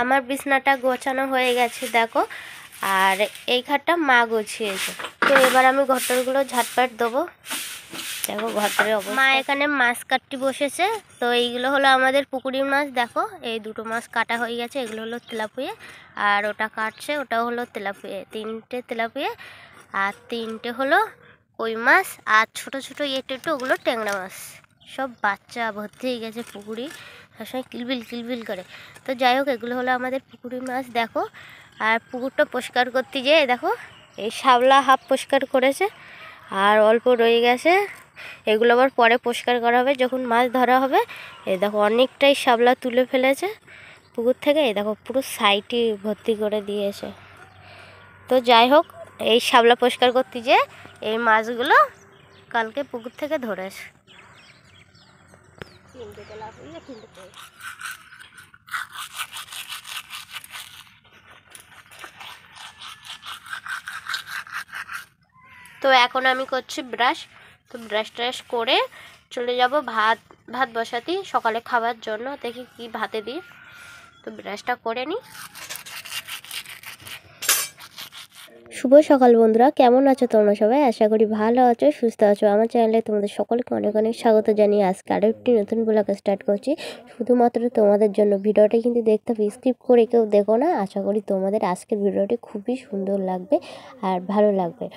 আমার বিছনাটা গোছানো হয়ে গেছে দেখো, আর এই খাটটা মা গুছিয়েছে। তো এবার আমি ঘরটারগুলো ঝাটপাট দেবো। দেখো ঘরটার মা এখানে মাছ কাটতে বসেছে। তো এইগুলো হলো আমাদের পুকুরির মাছ। দেখো এই দুটো মাছ কাটা হয়ে গেছে, এগুলো হলো তেলাপিয়া, আর ওটা কাটছে ওটাও হলো তেলাপিয়া। তিনটে তেলাপিয়া আর তিনটে হলো কই মাছ, আর ছোটো ছোটো একটু ওগুলো ট্যাংরা মাছ। সব বাচ্চা ভর্তি হয়ে গেছে পুকুরি, সবসময় কিলবিল কিলবিল করে। তো যাই হোক, এগুলো হলো আমাদের পুকুরি মাছ। দেখো, আর পুকুরটা পরিষ্কার করতে যেয়ে দেখো এই শাপলা হাফ পরিষ্কার করেছে আর অল্প রয়ে গেছে। এগুলো আবার পরে পরিষ্কার করা হবে যখন মাছ ধরা হবে। এই দেখো অনেকটাই শাপলা তুলে ফেলেছে পুকুর থেকে। এই দেখো পুরো সাইডে ভর্তি করে দিয়েছে। তো যাই হোক, এই শাপলা পরিষ্কার করতে যেয়ে এই মাছগুলো কালকে পুকুর থেকে ধরেছে। তো এখন আমি করছি ব্রাশ। তো ব্রাশ ট্রাশ করে চলে যাব ভাত বসাতে সকালে খাবার জন্য। দেখি কি ভাতে দিই। তো ব্রাশটা করে নিই। শুভ সকাল বন্ধুরা, কেমন আছো তোমরা সবাই? আশা করি ভালো আছো, সুস্থ আছো। আমার চ্যানেলে তোমাদের সকলকে অনেক অনেক স্বাগত জানিয়ে আজকে আরও একটি নতুন ব্লগ স্টার্ট করছি শুধুমাত্র তোমাদের জন্য। ভিডিওটা কিন্তু দেখতে হবে, স্কিপ করে কেউ দেখো না। আশা করি তোমাদের আজকের ভিডিওটি খুবই সুন্দর লাগবে আর ভালো লাগবে।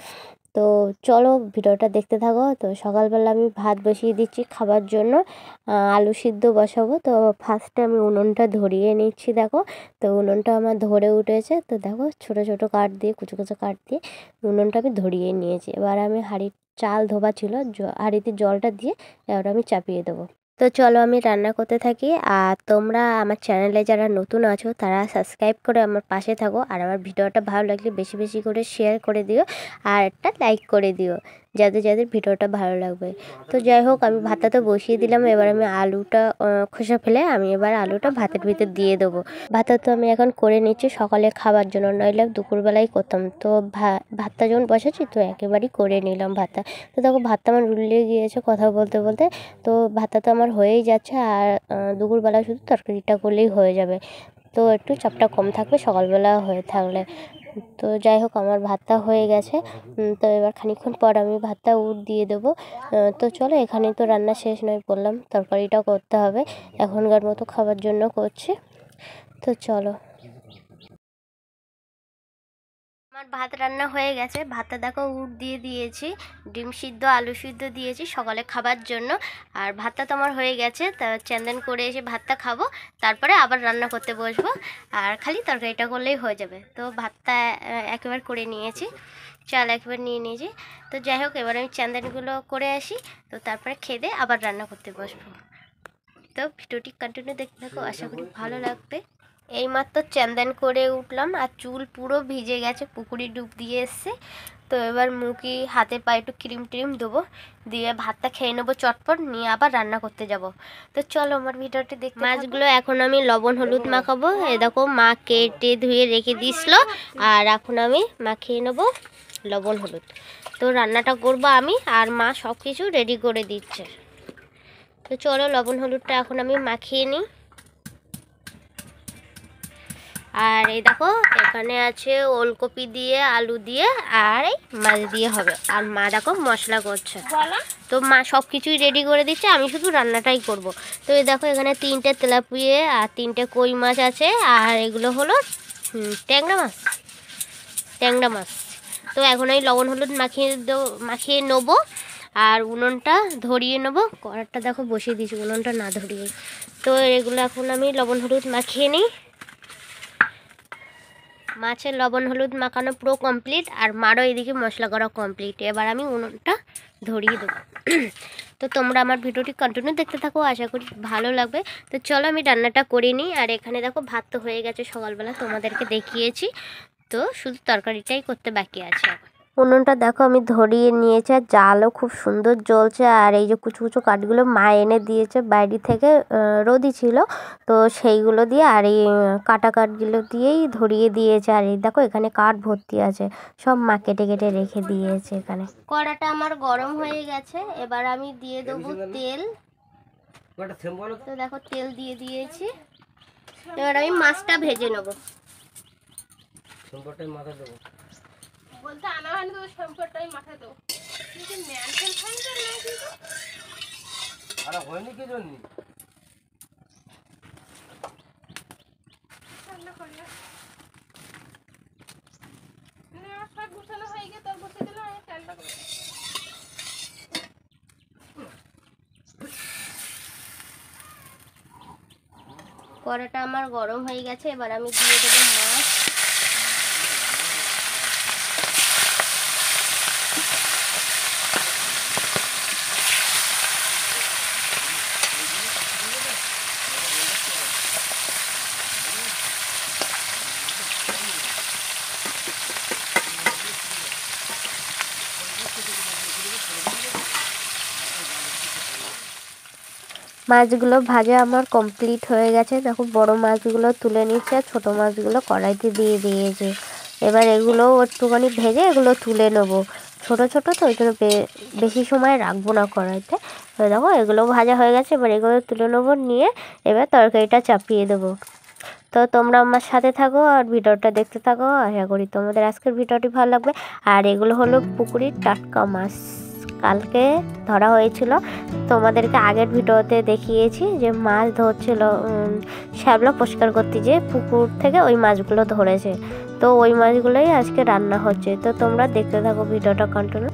তো চলো ভিডিওটা দেখতে থাকো। তো সকালবেলা আমি ভাত বসিয়ে দিচ্ছি খাবার জন্য, আলু সিদ্ধ বসাবো। তো ফার্স্টে আমি উনুনটা ধরিয়ে নিচ্ছি। দেখো, তো উনুনটা আমার ধরে উঠেছে। তো দেখো ছোটো ছোটো কাঠ দিয়ে কুচো কুচো কাঠ দিয়ে উনুনটা আমি ধরিয়ে নিয়েছি। এবার আমি হাঁড়ির চাল ধোবা ছিল, হাঁড়িতে জলটা দিয়ে এবার আমি চাপিয়ে দেবো। তো চলো আমি রান্না করতে থাকি। আর তোমরা আমার চ্যানেলে যারা নতুন আছো তারা সাবস্ক্রাইব করে আমার পাশে থাকো। আর আমার ভিডিওটা ভালো লাগলে বেশি বেশি করে শেয়ার করে দিও আর একটা লাইক করে দিও, যাদের যাদের ভিডিওটা ভালো লাগবে। তো যাই হোক, আমি ভাতটা তো বসিয়ে দিলাম। এবার আমি আলুটা খোসা ফেলে আমি এবার আলুটা ভাতের ভিতর দিয়ে দেবো। ভাতটা তো আমি এখন করে নিচ্ছি সকালে খাবার জন্য, নইলে দুপুরবেলায় করতাম। তো ভাতটা যখন বসেছি তো একেবারেই করে নিলাম ভাতটা। তো দেখো ভাতটা আমার উল্লে গিয়েছে কথা বলতে বলতে। তো ভাতটা তো আমার হয়েই যাচ্ছে, আর দুপুরবেলা শুধু তরকারিটা করলেই হয়ে যাবে। তো একটু চাপটা কম থাকবে সকালবেলা হয়ে থাকলে। তো যাই হোক, আমার ভাতটা হয়ে গেছে। তো এবার খানিকক্ষণ পর আমি ভাতটা দিয়ে দেবো। তো চলো, এখানে তো রান্না শেষ নয়, বললাম তরকারিটা করতে হবে। এখনকার মতো খাবার জন্য করছি। তো চলো, আমার ভাত রান্না হয়ে গেছে। ভাতটা দেখো দিয়ে দিয়েছি, ডিম সিদ্ধ আলু সিদ্ধ দিয়েছি সকালে খাবার জন্য। আর ভাতটা তো আমার হয়ে গেছে। তা চ্যান্দেন করে এসে ভাতটা খাবো, তারপরে আবার রান্না করতে বসবো। আর খালি তরকারিটা করলেই হয়ে যাবে। তো ভাতটা একেবারে করে নিয়েছি, চাল একেবারে নিয়ে নিয়েছি। তো যাই হোক, এবার আমি চ্যান্দেনগুলো করে আসি। তো তারপরে খেয়ে দিয়ে আবার রান্না করতে বসবো। তো ভিডিওটি কন্টিনিউ দেখতে থাকো, আশা করি ভালো লাগবে। এইমাত্র চ্যান্দেন করে উঠলাম আর চুল পুরো ভিজে গেছে, পুকুরে ডুব দিয়ে এসছে। তো এবার মুখে হাতে পায়ে একটু ক্রিম ট্রিম দেবো, দিয়ে ভাতটা খেয়ে নেবো চটপট, নিয়ে আবার রান্না করতে যাব। তো চলো আমার ভিডিওটি দেখতে। মাছগুলো এখন আমি লবণ হলুদ মাখাবো। এ দেখো মা কেটে ধুয়ে রেখে দিয়েছিল, আর এখন আমি মাখিয়ে নেবো লবণ হলুদ। তো রান্নাটা করবো আমি, আর মা সব কিছু রেডি করে দিচ্ছে। তো চলো লবণ হলুদটা এখন আমি মাখিয়ে নিই। আর এই দেখো এখানে আছে ওলকপি দিয়ে আলু দিয়ে আর এই মাছ দিয়ে হবে। আর মা দেখো মশলা করছে। তো মা সব কিছুই রেডি করে দিচ্ছে, আমি শুধু রান্নাটাই করব। তো এই দেখো এখানে 3টে তেলাপিয়া আর 3টে কই মাছ আছে, আর এগুলো হলো ট্যাংরা মাছ। তো এখন এই লবণ হলুদ মাখিয়ে নেবো, আর উনুনটা ধরিয়ে নেবো। কড়াটা দেখো বসিয়ে দিয়েছি উনুনটা না ধরিয়ে। তো এগুলো এখন আমি লবণ হলুদ মাখিয়ে নিই। মাছের লবণ হলুদ মাখানো পুরো কমপ্লিট, আর মারও এদিকে মশলা করা কমপ্লিট। এবার আমি উনুনটা ধরিয়ে দেবো। তো তোমরা আমার ভিডিওটি কন্টিনিউ দেখতে থাকো, আশা করি ভালো লাগবে। তো চলো আমি রান্নাটা করে নিই। আর এখানে দেখো ভাত তো হয়ে গেছে সকালবেলা, তোমাদেরকে দেখিয়েছি। তো শুধু তরকারিটাই করতে বাকি আছে। উনুনটা দেখো আমি ধরিয়ে নিয়েছি, আর জালও খুব সুন্দর জ্বলছে। আর এই যে কুচু কুচু কাঠগুলো মা এনে দিয়েছে বাইরে থেকে, রোদই ছিল তো সেইগুলো দিয়ে, আর এই কাটা কাঠগুলো দিয়েই ধরিয়ে দিয়েছে। আর এই দেখো এখানে কাঠ ভর্তি আছে, সব মা কেটে কেটে রেখে দিয়েছে এখানে। কড়াটা আমার গরম হয়ে গেছে, এবার আমি দিয়ে দেবো তেল। তো দেখো তেল দিয়ে দিয়েছি। এবার আমি মাছটা ভেজে নেবো। সম্পরটাই মাথা দেবো বলতে আনা হয়নি তো সম্পরটাই মাথা দেবো। কিন্তু ম্যানসেল ফ্যানসেল না কিন্তু আর হয়নি কি জন্য রান্না করলে না সব গুছানো হয়ে গিয়ে তোর বসে দিলাম আমি ফ্যানটা করে কড়াটা আমার গরম হয়ে গেছে, এবার আমি দিয়ে দেবো মাছ। মাছগুলো ভাজা আমার কমপ্লিট হয়ে গেছে। দেখো বড় মাছগুলো তুলে নিচ্ছে আর ছোটো মাছগুলো কড়াইতে দিয়ে দিয়েছে। এবার এগুলো একটুখানি ভেজে এগুলো তুলে নেবো। ছোটো ছোটো তো ওই জন্য বেশি সময় রাখবো না কড়াইতে। দেখো এগুলো ভাজা হয়ে গেছে, এবার এগুলো তুলে নেবো, নিয়ে এবার তরকারিটা চাপিয়ে দেবো। তো তোমরা আমার সাথে থাকো আর ভিডিওটা দেখতে থাকো। আশা করি তোমাদের আজকের ভিডিওটি ভালো লাগবে। আর এগুলো হলো পুকুরের টাটকা মাছ, কালকে ধরা হয়েছিল। তোমাদেরকে আগের ভিডিওতে দেখিয়েছি যে মাছ ধরছিল শ্যাবলা পরিষ্কার করতে, যে পুকুর থেকে ওই মাছগুলো ধরেছে। তো ওই মাছগুলোই আজকে রান্না হচ্ছে। তো তোমরা দেখতে থাকো ভিডিওটা কন্টিনিউ।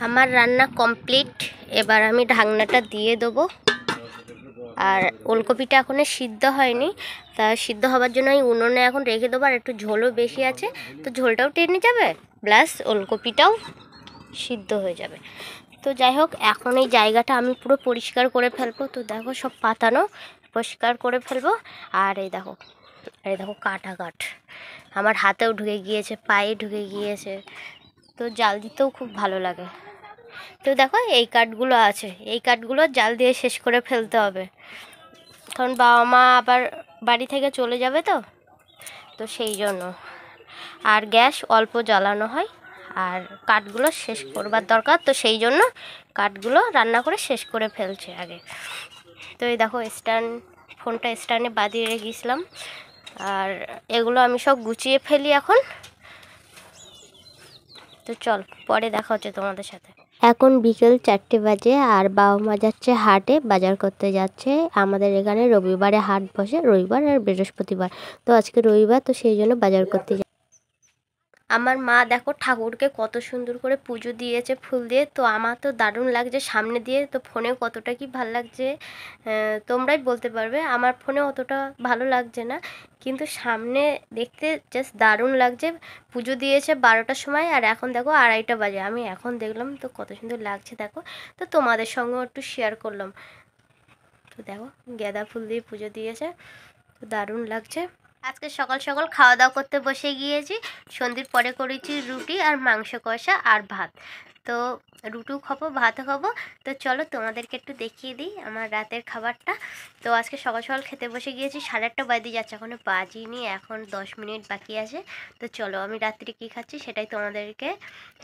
আমার রান্না কমপ্লিট, এবার আমি ঢাকনাটা দিয়ে দেবো। আর ওলকপিটা এখনও সিদ্ধ হয়নি, তা সিদ্ধ হওয়ার জন্য আমি উনুনে এখন রেখে দেবো। আর একটু ঝোলও বেশি আছে, তো ঝোলটাও টেনে যাবে, প্লাস ওলকপিটাও সিদ্ধ হয়ে যাবে। তো যাই হোক, এখন এই জায়গাটা আমি পুরো পরিষ্কার করে ফেলবো। তো দেখো সব পাতানো পরিষ্কার করে ফেলবো। আর এই দেখো, কাটা কাঠ আমার হাতেও ঢুকে গিয়েছে, পায়ে ঢুকে গিয়েছে। তো জাল দিতেও খুব ভালো লাগে। তো দেখো এই কাঠগুলো আছে, এই কাঠগুলো জাল দিয়ে শেষ করে ফেলতে হবে, কারণ বাবা মা আবার বাড়ি থেকে চলে যাবে। তো সেই জন্য আর গ্যাস অল্প জ্বালানো হয়, আর কাঠগুলো শেষ করবার দরকার। তো সেই জন্য কাঠগুলো রান্না করে শেষ করে ফেলছে আগে। তো এই দেখো ফোনটা স্ট্যান্ডে বাঁধিয়ে রেখেছিলাম, আর এগুলো আমি সব গুছিয়ে ফেলি এখন। তো চল পরে দেখা হচ্ছে তোমাদের সাথে। এখন বিকেল 4টে বাজে, আর বাবা মা যাচ্ছে হাটে, বাজার করতে যাচ্ছে। আমাদের এখানে রবিবারে হাট বসে, রবিবার আর বৃহস্পতিবার। তো আজকে রবিবার, তো সেই জন্য বাজার করতে আমার মা দেখো ঠাকুরকে কত সুন্দর করে পুজো দিয়েছে ফুল দিয়ে। তো আমার তো দারুণ লাগছে সামনে দিয়ে। তো ফোনে কতটা কি ভালো লাগছে তোমরাই বলতে পারবে। আমার ফোনে অতটা ভালো লাগছে না, কিন্তু সামনে দেখতে জাস্ট দারুণ লাগছে। পুজো দিয়েছে 12টার সময়, আর এখন দেখো 2:30 বাজে। আমি এখন দেখলাম, তো কত সুন্দর লাগছে দেখো। তো তোমাদের সঙ্গেও একটু শেয়ার করলাম। তো দেখো গাঁদা ফুল দিয়ে পুজো দিয়েছে, তো দারুণ লাগছে। আজকে সকাল সকাল খাওয়া দাওয়া করতে বসে গিয়েছি। সন্ধ্যের পরে করেছি রুটি আর মাংস কষা আর ভাত। তো রুটিও খাবো, ভাতও খাবো। তো চলো তোমাদেরকে একটু দেখিয়ে দিই আমার রাতের খাবারটা। তো আজকে সকাল সকাল খেতে বসে গিয়েছি, 8:30 বাজে যাচ্ছে, এখনো বাজিনি, এখন 10 মিনিট বাকি আছে। তো চলো আমি রাত্রি কী খাচ্ছি সেটাই তোমাদেরকে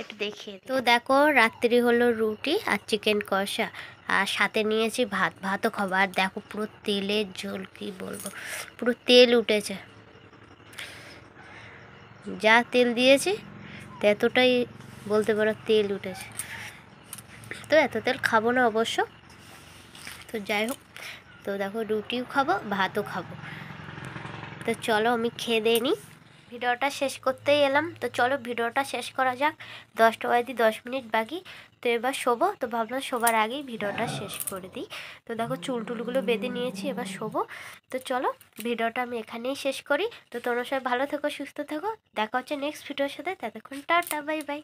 একটু দেখিয়ে দিই। তো দেখো রাত্রি হলো রুটি আর চিকেন কষা, আর সাথে নিয়েছি ভাত, ভাতও খাবো। আর দেখো পুরো তেলের ঝোল, কী বলবো, পুরো তেল উঠেছে, যা তেল দিয়েছি তো এতটাই বলতে পারো তেল উঠেছে। তো এত তেল খাবো না অবশ্য। তো যাই হোক, তো দেখো রুটিও খাবো, ভাতও খাবো। তো চলো আমি খেয়ে দিয়ে নিই, ভিডিওটা শেষ করতেই এলাম। তো চলো ভিডিওটা শেষ করা যাক, 10টা বাজে 10 মিনিট বাকি। তো এবার শোবো, তো ভাবলাম শোবার আগেই ভিডিওটা শেষ করে দিই। তো দেখো চুল টুলগুলো বেঁধে নিয়েছি, এবার শোবো। তো চলো ভিডিওটা আমি এখানেই শেষ করি। তো তোমরা সবাই ভালো থেকো, সুস্থ থেকো, দেখা হচ্ছে নেক্সট ভিডিওর সাথে। ততক্ষণ টাটা, বাই বাই।